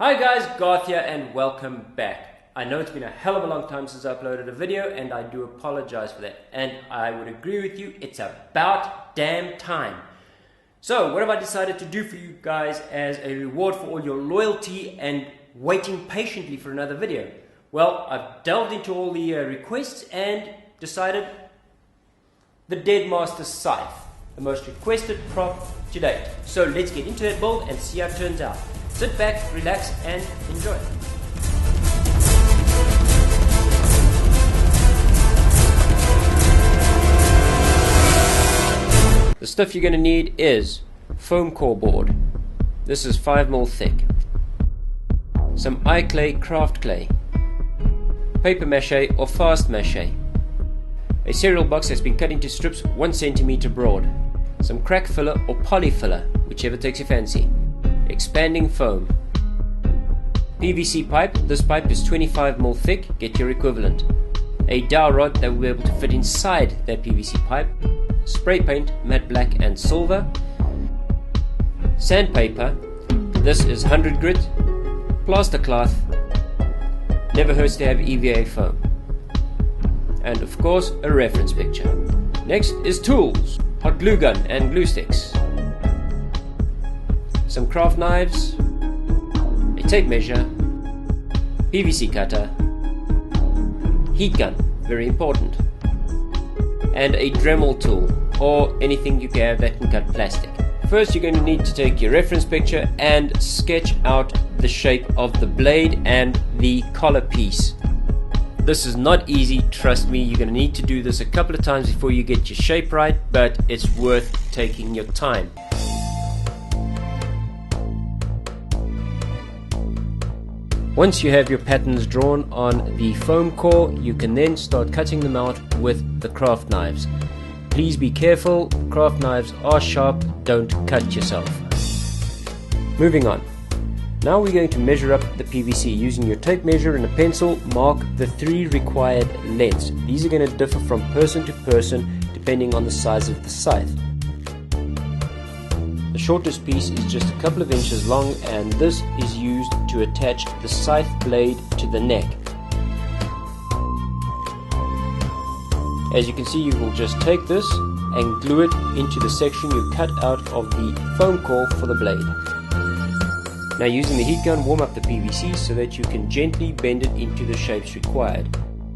Hi guys, Garth here and welcome back. I know it's been a hell of a long time since I uploaded a video and I do apologize for that. And I would agree with you, it's about damn time. So what have I decided to do for you guys as a reward for all your loyalty and waiting patiently for another video? Well, I've delved into all the requests and decided the Dead Master Scythe, the most requested prop to date. So let's get into that build and see how it turns out. Sit back, relax, and enjoy. The stuff you're going to need is foam core board. This is 5mm thick. Some iClay craft clay. Paper mache or fast mache. A cereal box that's been cut into strips 1 cm broad. Some crack filler or poly filler, whichever takes your fancy. Expanding foam. PVC pipe. This pipe is 25mm thick, get your equivalent. A dowel rod that will be able to fit inside that PVC pipe. Spray paint, matte black and silver. Sandpaper. This is 100 grit. Plaster cloth. Never hurts to have EVA foam. And of course, a reference picture. Next is tools. Hot glue gun and glue sticks. Some craft knives, a tape measure, PVC cutter, heat gun, very important, and a Dremel tool or anything you can have that can cut plastic. First you're going to need to take your reference picture and sketch out the shape of the blade and the collar piece. This is not easy, trust me, you're going to need to do this a couple of times before you get your shape right, but it's worth taking your time. Once you have your patterns drawn on the foam core, you can then start cutting them out with the craft knives. Please be careful, craft knives are sharp, don't cut yourself. Moving on. Now we're going to measure up the PVC. Using your tape measure and a pencil, mark the 3 required lengths. These are going to differ from person to person depending on the size of the scythe. The shortest piece is just a couple of inches long and this is used to attach the scythe blade to the neck. As you can see, you will just take this and glue it into the section you cut out of the foam core for the blade. Now using the heat gun, warm up the PVC so that you can gently bend it into the shapes required.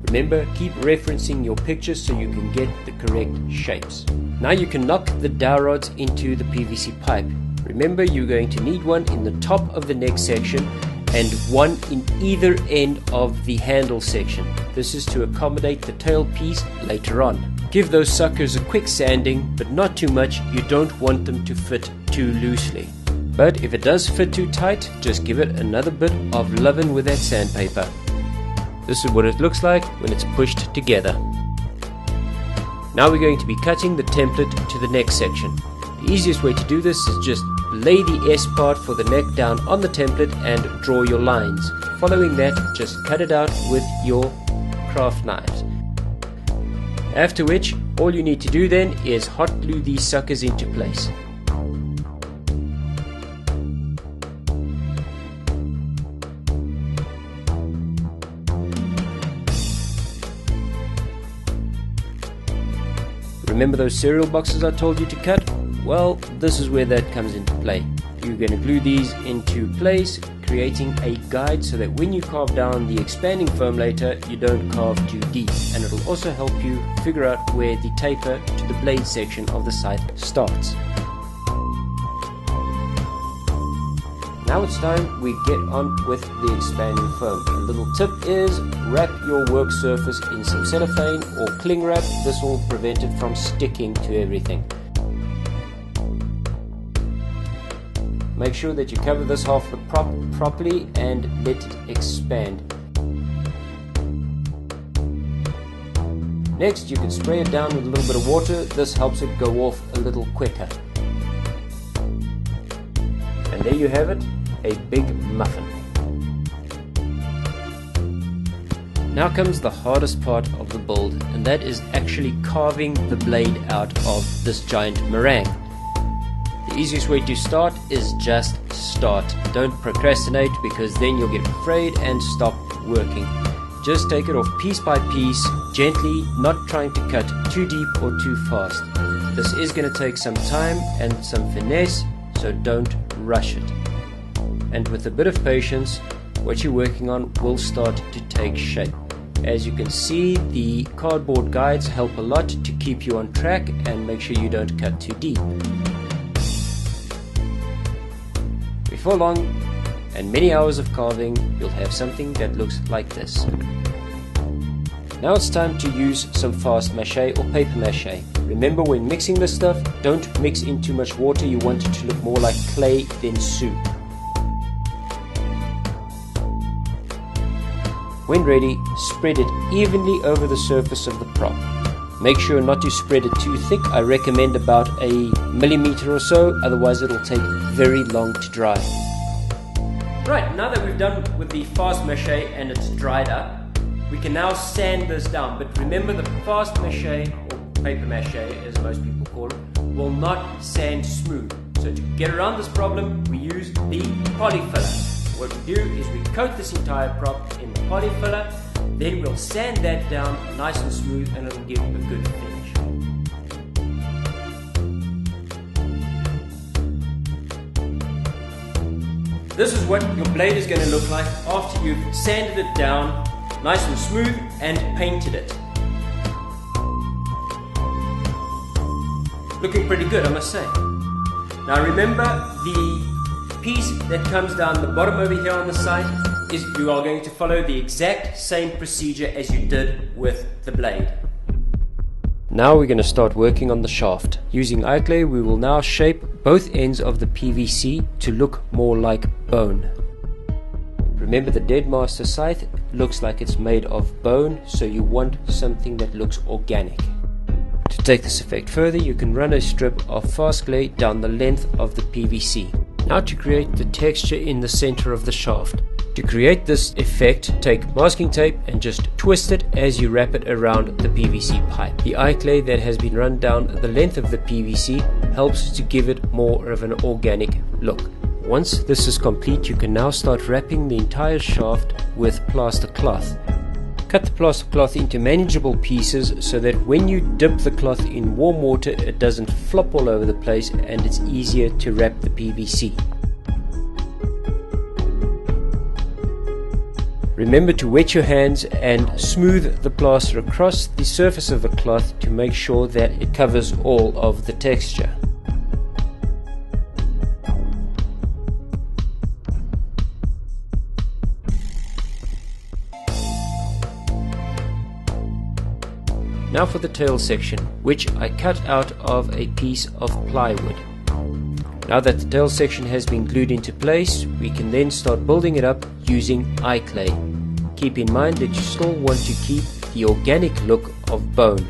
Remember, keep referencing your pictures so you can get the correct shapes. Now you can knock the dowel rods into the PVC pipe. Remember, you're going to need one in the top of the neck section and one in either end of the handle section. This is to accommodate the tail piece later on. Give those suckers a quick sanding, but not too much. You don't want them to fit too loosely. But if it does fit too tight, just give it another bit of loving with that sandpaper. This is what it looks like when it's pushed together. Now we're going to be cutting the template to the neck section. The easiest way to do this is just lay the S part for the neck down on the template and draw your lines. Following that, just cut it out with your craft knives. After which, all you need to do then is hot glue these suckers into place. Remember those cereal boxes I told you to cut? Well, this is where that comes into play. You're going to glue these into place, creating a guide so that when you carve down the expanding foam later, you don't carve too deep. And it'll also help you figure out where the taper to the blade section of the scythe starts. Now it's time we get on with the expanding foam. A little tip is wrap your work surface in some cellophane or cling wrap. This will prevent it from sticking to everything. Make sure that you cover this half of the prop properly and let it expand. Next, you can spray it down with a little bit of water. This helps it go off a little quicker. And there you have it, a big muffin. Now comes the hardest part of the build, and that is actually carving the blade out of this giant meringue. The The easiest way to start is just start. Don't procrastinate, because then you'll get afraid and stop working. Just take it off piece by piece, gently, not trying to cut too deep or too fast. This is going to take some time and some finesse, so don't rush it. And with a bit of patience, what you're working on will start to take shape. As you can see, the cardboard guides help a lot to keep you on track and make sure you don't cut too deep. Before long, and many hours of carving, you'll have something that looks like this. Now it's time to use some fast mache or paper mache. Remember, when mixing this stuff, don't mix in too much water. You want it to look more like clay than soup. When ready, spread it evenly over the surface of the prop. Make sure not to spread it too thick. I recommend about a millimeter or so, otherwise it'll take very long to dry. Right, now that we've done with the fast mache and it's dried up, we can now sand this down. But remember, the fast mache, or paper mache as most people call it, will not sand smooth. So to get around this problem, we use the polyfiller. What we do is we coat this entire prop in the polyfiller, then we'll sand that down nice and smooth, and it'll give a good finish. This is what your blade is going to look like after you've sanded it down nice and smooth and painted it. Looking pretty good, I must say. Now remember, the piece that comes down the bottom over here on the side is you are going to follow the exact same procedure as you did with the blade. Now we're going to start working on the shaft. Using eye clay, we will now shape both ends of the PVC to look more like bone. Remember, the Dead Master Scythe looks like it's made of bone, so you want something that looks organic. To take this effect further, you can run a strip of fast clay down the length of the PVC. Now to create the texture in the center of the shaft. To create this effect, take masking tape and just twist it as you wrap it around the PVC pipe. The eye clay that has been run down the length of the PVC helps to give it more of an organic look. Once this is complete, you can now start wrapping the entire shaft with plaster cloth. Cut the plaster cloth into manageable pieces so that when you dip the cloth in warm water, it doesn't flop all over the place and it's easier to wrap the PVC. Remember to wet your hands and smooth the plaster across the surface of the cloth to make sure that it covers all of the texture. Now for the tail section, which I cut out of a piece of plywood. Now that the tail section has been glued into place, we can then start building it up using eye clay. Keep in mind that you still want to keep the organic look of bone.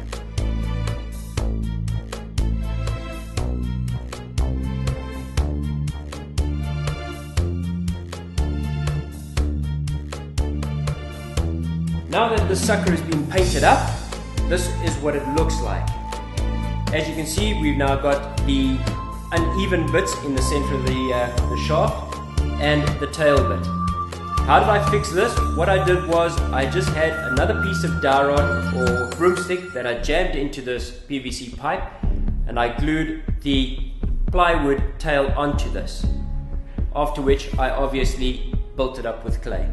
Now that the sucker has been painted up, this is what it looks like. As you can see, we've now got the uneven bits in the center of the shaft and the tail bit. How did I fix this? What I did was I just had another piece of dowel rod or broomstick that I jammed into this PVC pipe, and I glued the plywood tail onto this, after which I obviously built it up with clay.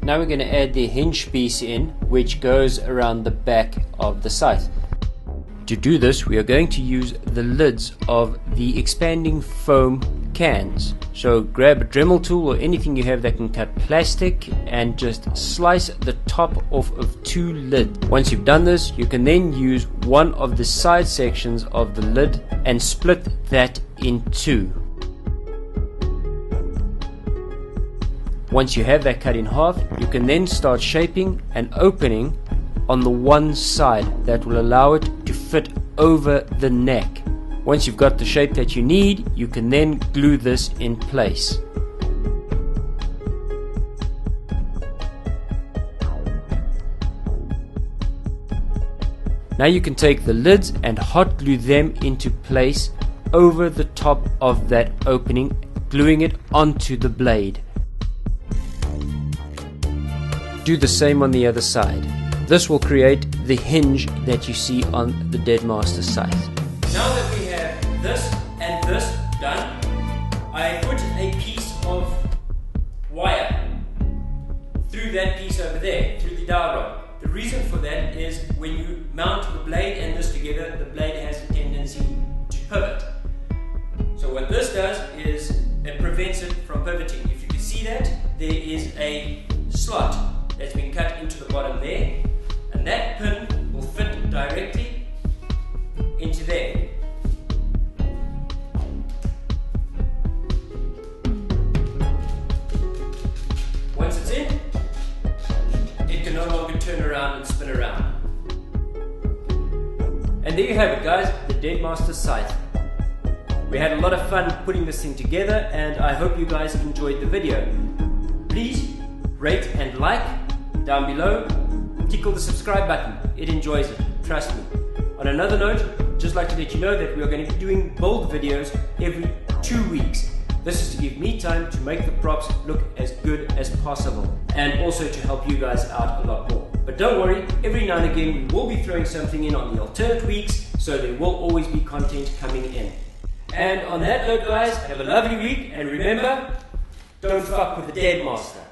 Now we're going to add the hinge piece in, which goes around the back of the scythe. To do this, we are going to use the lids of the expanding foam cans. So grab a Dremel tool or anything you have that can cut plastic and just slice the top off of 2 lids. Once you've done this, you can then use one of the side sections of the lid and split that in 2. Once you have that cut in half, you can then start shaping an opening on the one side that will allow it to fit over the neck. Once you've got the shape that you need, you can then glue this in place. Now you can take the lids and hot glue them into place over the top of that opening, gluing it onto the blade. Do the same on the other side. This will create the hinge that you see on the Dead Master Scythe. Now that we have this and this done, I put a piece of wire through that piece over there, through the dowel rod. The reason for that is when you mount the blade and this together, the blade has a tendency to pivot. So what this does is it prevents it from pivoting. If you can see that, there is a slot that's been cut into the bottom there, and that pin will fit directly into there. Once it's in, it can no longer turn around and spin around. And there you have it, guys, the Dead Master Scythe. We had a lot of fun putting this thing together, and I hope you guys enjoyed the video. Please rate and like down below. Tickle the subscribe button, it enjoys it, trust me. On another note, just like to let you know that we are going to be doing build videos every 2 weeks. This is to give me time to make the props look as good as possible, and also to help you guys out a lot more. But don't worry, every now and again we will be throwing something in on the alternate weeks, so there will always be content coming in. And on that note, guys, have a lovely week, and remember, don't fuck with the Dead Master.